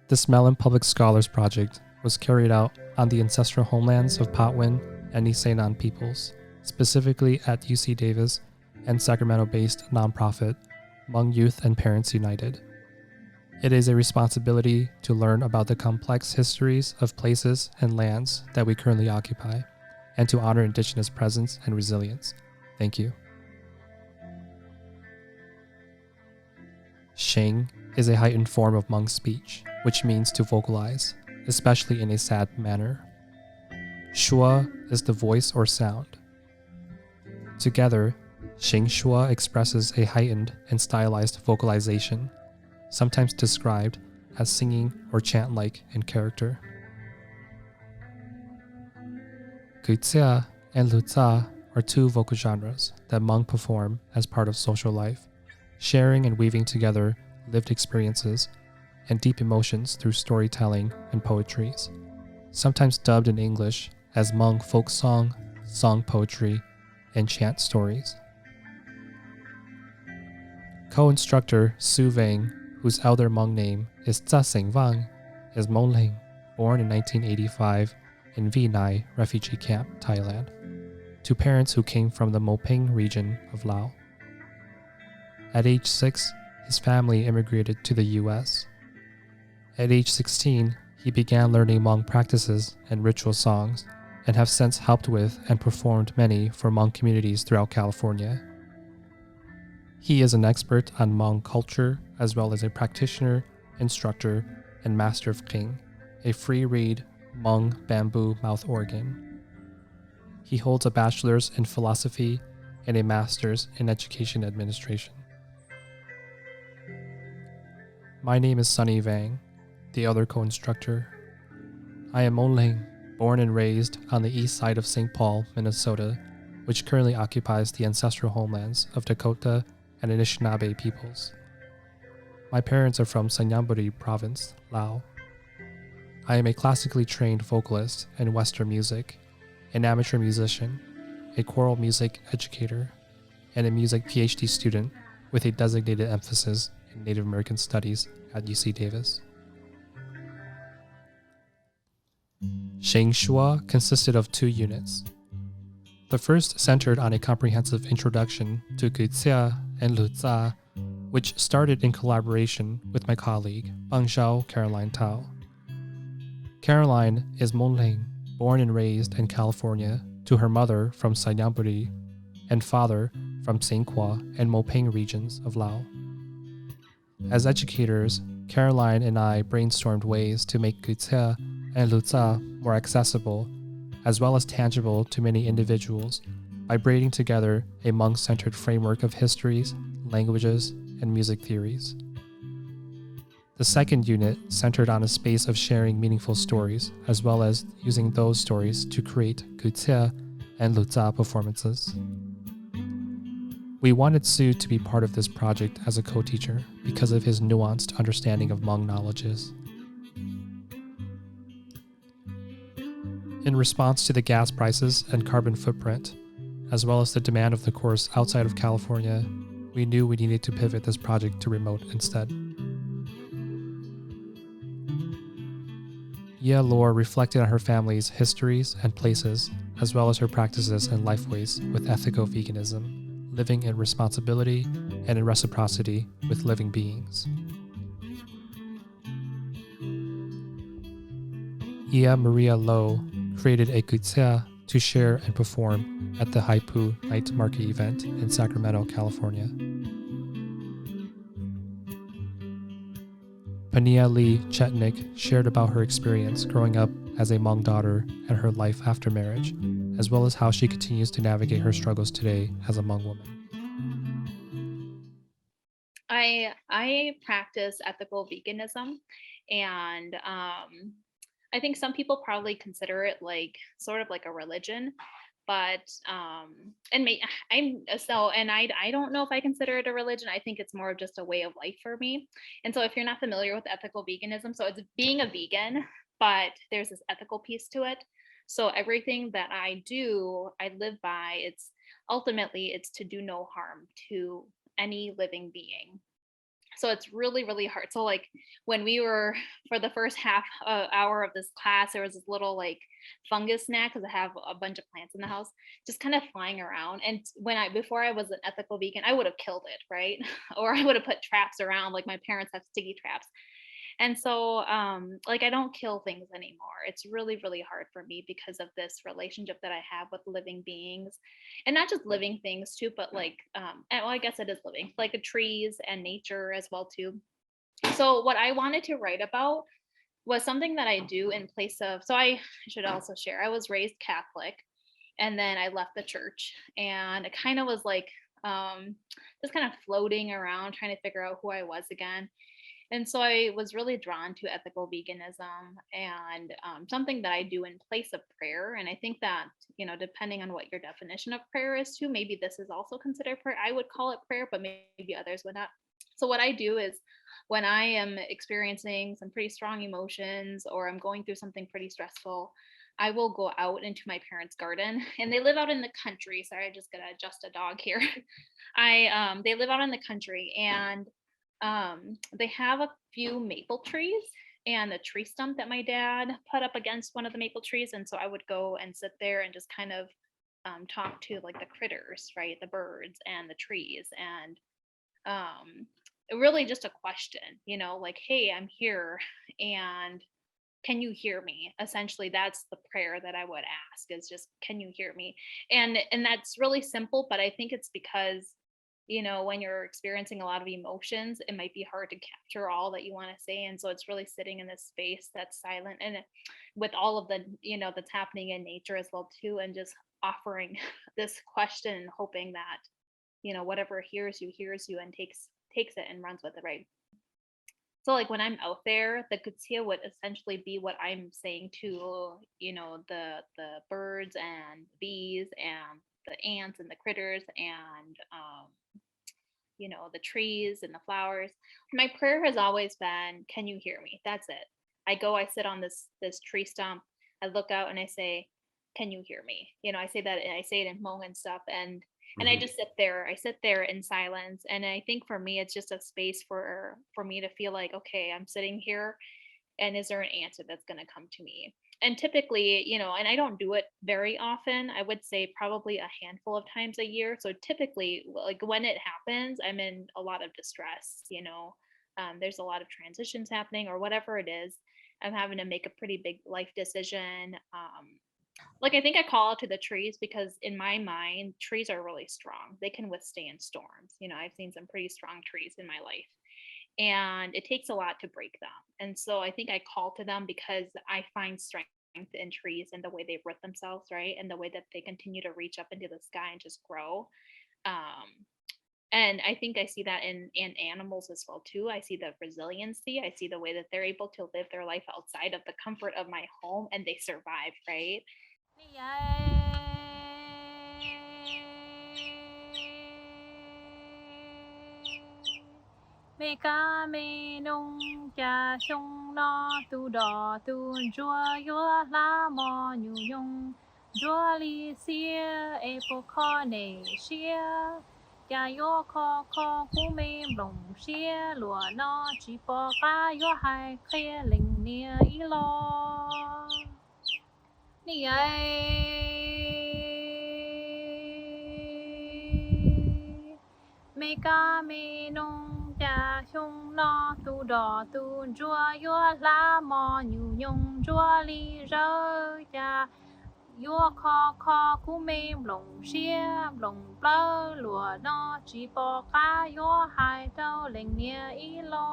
This Mellon Public Scholars Project was carried out on the ancestral homelands of Patwin and Nisenan peoples, specifically at UC Davis and Sacramento-based nonprofit Hmong Youth and Parents United. It is a responsibility to learn about the complex histories of places and lands that we currently occupy, and to honor Indigenous presence and resilience. Thank you. Sheng is a heightened form of Hmong speech, which means to vocalize, especially in a sad manner. Shua is the voice or sound. Together, Sheng Shua expresses a heightened and stylized vocalization, sometimes described as singing or chant-like in character. Kwv Txhiaj and Lug Txaj are two vocal genres that Hmong perform as part of social life, sharing and weaving together lived experiences and deep emotions through storytelling and poetries, sometimes dubbed in English as Hmong folk song, song poetry, and chant stories. Co-instructor Su Vang, whose elder Hmong name is Tza Seng Vang, is Hmong Ling, born in 1985 in Vinai refugee camp, Thailand, to parents who came from the Mopeng region of Laos. At age 6, his family immigrated to the US. At age 16, he began learning Hmong practices and ritual songs, and have since helped with and performed many for Hmong communities throughout California. He is an expert on Hmong culture, as well as a practitioner, instructor, and master of King, a free-reed Hmong bamboo mouth organ. He holds a bachelor's in philosophy and a master's in education administration. My name is Sunny Vang, the other co-instructor. I am Hmong Ling, born and raised on the east side of St. Paul, Minnesota, which currently occupies the ancestral homelands of Dakota and Anishinaabe peoples. My parents are from Sanyamburi province, Laos. I am a classically trained vocalist in Western music, an amateur musician, a choral music educator, and a music PhD student with a designated emphasis in Native American Studies at UC Davis. Sheng Shua consisted of 2 units. The first centered on a comprehensive introduction to Kwv Txhiaj and Lug Txaj, which started in collaboration with my colleague, Bangzhao Caroline Tao. Caroline is Hmong Ling, born and raised in California, to her mother from Sanyamburi and father from Sengkwa and Mopeng regions of Laos. As educators, Caroline and I brainstormed ways to make Kwv Txhiaj and Lug Txaj more accessible, as well as tangible to many individuals, by braiding together a Hmong-centered framework of histories, languages, and music theories. The second unit centered on a space of sharing meaningful stories, as well as using those stories to create Kwv Txhiaj and Lug Txaj performances. We wanted Su to be part of this project as a co-teacher because of his nuanced understanding of Hmong knowledges. In response to the gas prices and carbon footprint, as well as the demand of the course outside of California, we knew we needed to pivot this project to remote instead. Yea Lore reflected on her family's histories and places, as well as her practices and lifeways with ethical veganism, living in responsibility and in reciprocity with living beings. Ia Maria Lowe created a Kwv Txhiaj to share and perform at the Haipu Night Market event in Sacramento, California. Pania Lee Chetnik shared about her experience growing up as a Hmong daughter and her life after marriage, as well as how she continues to navigate her struggles today as a Hmong woman. I practice ethical veganism, and I think some people probably consider it like sort of like a religion, but I don't know if I consider it a religion. I think it's more of just a way of life for me. And so if you're not familiar with ethical veganism, so it's being a vegan, but there's this ethical piece to it. So everything that I do, I live by. It's to do no harm to any living being. So it's really, really hard. So like when we were for the first half hour of this class, there was this little like fungus gnat because I have a bunch of plants in the house, just kind of flying around. And when I before I was an ethical vegan, I would have killed it, right? Or I would have put traps around, like my parents have sticky traps. And so, like, I don't kill things anymore. It's really, really hard for me because of this relationship that I have with living beings, and not just living things too, but like, and, well, I guess it is living, like the trees and nature as well too. So, what I wanted to write about was something that I do in place of. So, I should also share. I was raised Catholic, and then I left the church, and it kind of was like, just kind of floating around, trying to figure out who I was again. And so I was really drawn to ethical veganism and something that I do in place of prayer. And I think that, depending on what your definition of prayer is too, maybe this is also considered prayer. I would call it prayer, but maybe others would not. So what I do is when I am experiencing some pretty strong emotions or I'm going through something pretty stressful, I will go out into my parents' garden and they live out in the country. Sorry, I just gotta adjust a dog here. They live out in the country and they have a few maple trees and a tree stump that my dad put up against one of the maple trees. And so I would go and sit there and just kind of talk to like the critters, right? The birds and the trees. And really just a question, like, hey, I'm here and can you hear me? Essentially, that's the prayer that I would ask is just, can you hear me? And that's really simple, but I think it's because when you're experiencing a lot of emotions, it might be hard to capture all that you want to say. And so it's really sitting in this space that's silent and with all of the, that's happening in nature as well too, and just offering this question and hoping that, whatever hears you and takes it and runs with it, right? So like when I'm out there, the kutsia would essentially be what I'm saying to, the birds and bees and the ants and the critters and the trees and the flowers. My prayer has always been, can you hear me? That's it. I sit on this tree stump, I look out and I say, can you hear me? I say that and I say it in Hmong and stuff and I Hmm. just sit there. I sit there in silence. And I think for me it's just a space for me to feel like, okay, I'm sitting here and is there an answer that's going to come to me? And typically, and I don't do it very often. I would say probably a handful of times a year. So typically, like when it happens, I'm in a lot of distress. There's a lot of transitions happening or whatever it is. I'm having to make a pretty big life decision. Like I think I call out to the trees because in my mind, trees are really strong. They can withstand storms. I've seen some pretty strong trees in my life and it takes a lot to break them. And so I think I call to them because I find strength in trees and the way they root themselves, right? And the way that they continue to reach up into the sky and just grow. Um, and I think I see that in animals as well too. I see the resiliency. I see the way that they're able to live their life outside of the comfort of my home and they survive, right? Mê ca mê nông cha sông lo tu đỏ tu chúa yua la mò nhu nhung chúa li xia e po kho nề xia cha yo kho cú mê bồng xia lùa nó chỉ po ca yo hai khe linh nia y lo ni ai mê ca mê nông cha sông lo tu đỏ tu chúa yua la mò nhu nhung chúa li rơ cha yua kho cú mê bồng xia bồng plơ lùa nó chỉ po ca yua hai trâu linh nia y lo.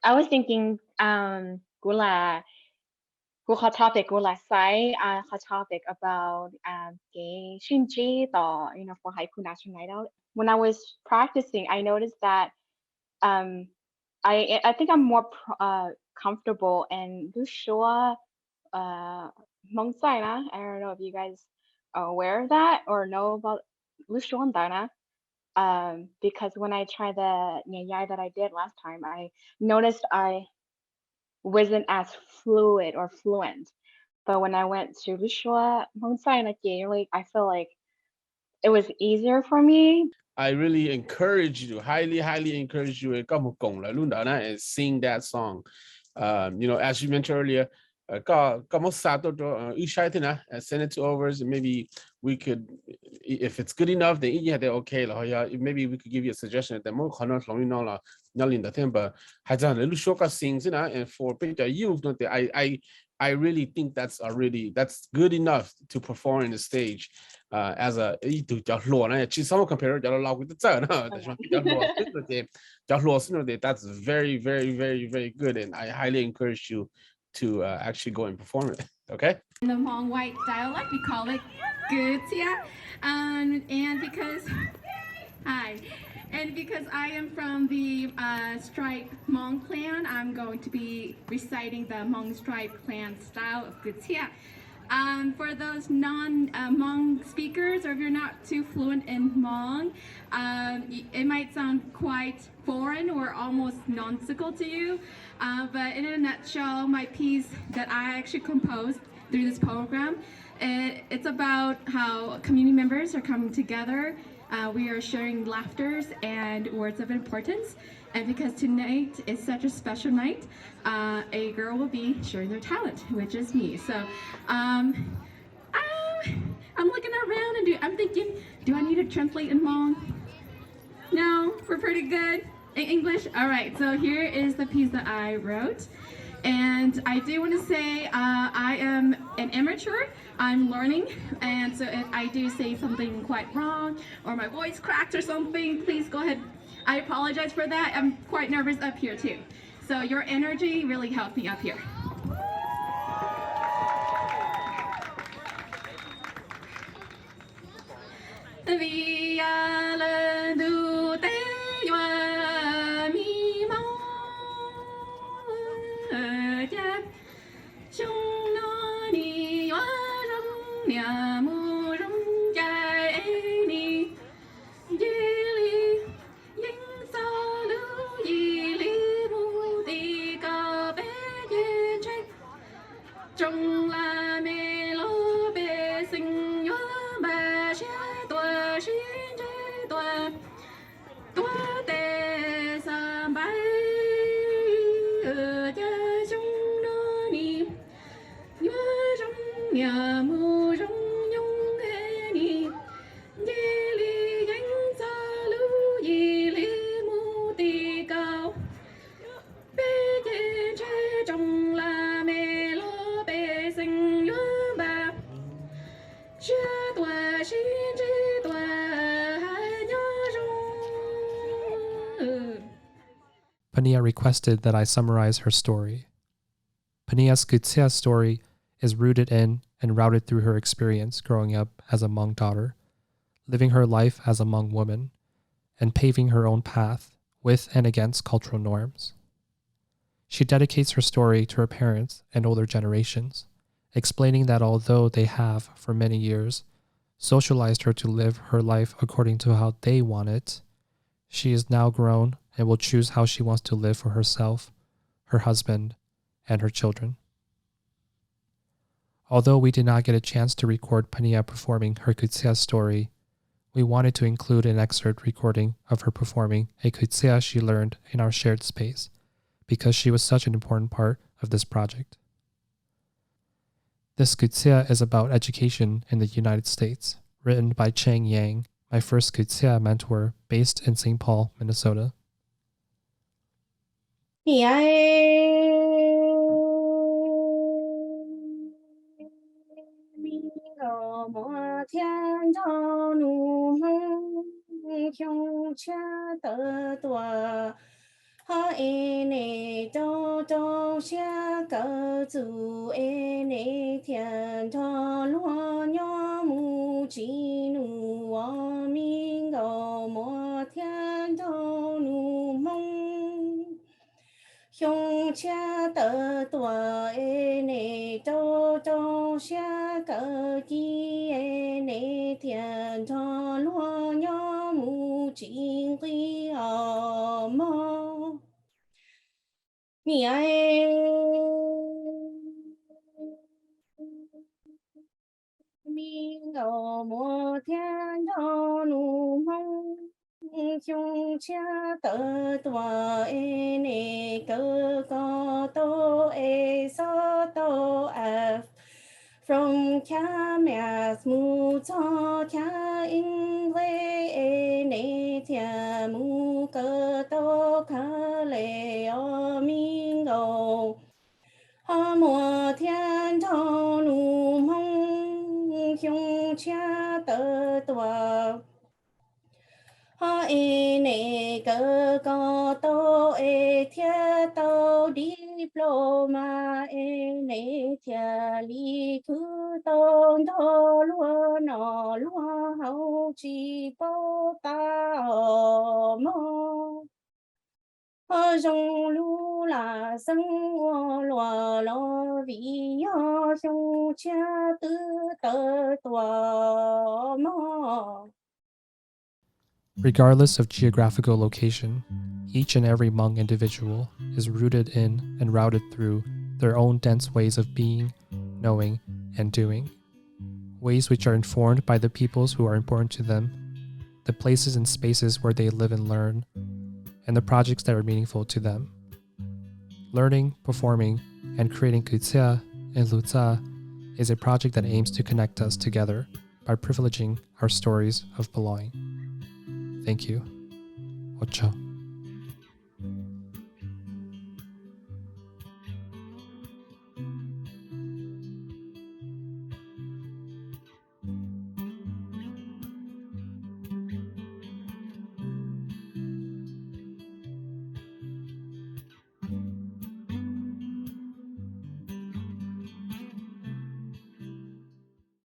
I was thinking, gula hot topic gula sai hot topic about gay shinjiต่อ for haiku national night out. When I was practicing, I noticed that um I think I'm more comfortable and sure Hmong China. I don't know if you guys are aware of that or know about Lushuan Dana. Because when I tried the Nyai that I did last time, I noticed I wasn't as fluid or fluent. But when I went to Lushua Hmong China, like I feel like it was easier for me. I really encourage you, highly encourage you and sing that song. As you mentioned earlier, send it to overs, and maybe we could, if it's good enough, then yeah, they're okay. Maybe we could give you a suggestion that more but sings, and for youth, I really think that's good enough to perform in the stage as a some compare with the that's very good, and I highly encourage you to actually go and perform it. Okay. In the Hmong white dialect, we call it Kwv Txhiaj, and because hi, and because I am from the Stripe Hmong clan, I'm going to be reciting the Hmong Stripe clan style of Kwv Txhiaj. For those non-Hmong speakers, or if you're not too fluent in Hmong, it might sound quite foreign or almost nonsensical to you, but in a nutshell, my piece that I actually composed through this program, it's about how community members are coming together. We are sharing laughters and words of importance. And because tonight is such a special night, a girl will be sharing their talent, which is me. So I'm looking around and I'm thinking, do I need to translate in Hmong? No, we're pretty good in English. All right, so here is the piece that I wrote. And I do want to say I am an amateur. I'm learning, and so if I do say something quite wrong or my voice cracks or something, please go ahead. I apologize for that. I'm quite nervous up here too. So your energy really helped me up here. Pania requested that I summarize her story. Pania's Kwv Txhiaj story is rooted in and routed through her experience growing up as a Hmong daughter, living her life as a Hmong woman, and paving her own path with and against cultural norms. She dedicates her story to her parents and older generations, explaining that although they have, for many years, socialized her to live her life according to how they want it, she is now grown and will choose how she wants to live for herself, her husband, and her children. Although we did not get a chance to record Pania performing her Kwv Txhiaj story, we wanted to include an excerpt recording of her performing a Kwv Txhiaj she learned in our shared space, because she was such an important part of this project. This Kwv Txhiaj is about education in the United States, written by Chang Yang, my first Kwv Txhiaj mentor based in St. Paul, Minnesota. tơ tua e ne cơ co tô e so tô f from kya mas mu cho kya ingle e ne tia mu cơ tô ka le o min go ha mo thiên cho nu mong hyung cha tơ tua ha e ne cơ co tô e thia tô diploma e ne thia li cứ tôn tô lúa nọ lúa hậu chi bố ta mô hơ rong lu là sân ô lúa lô vì yo xiong cha tư tơ tua mô. Regardless of geographical location, each and every Hmong individual is rooted in and routed through their own dense ways of being, knowing, and doing, ways which are informed by the peoples who are important to them, the places and spaces where they live and learn, and the projects that are meaningful to them. Learning, performing, and creating Kwv Txhiaj Lug Txaj is a project that aims to connect us together by privileging our stories of belonging. Thank you. Ocho.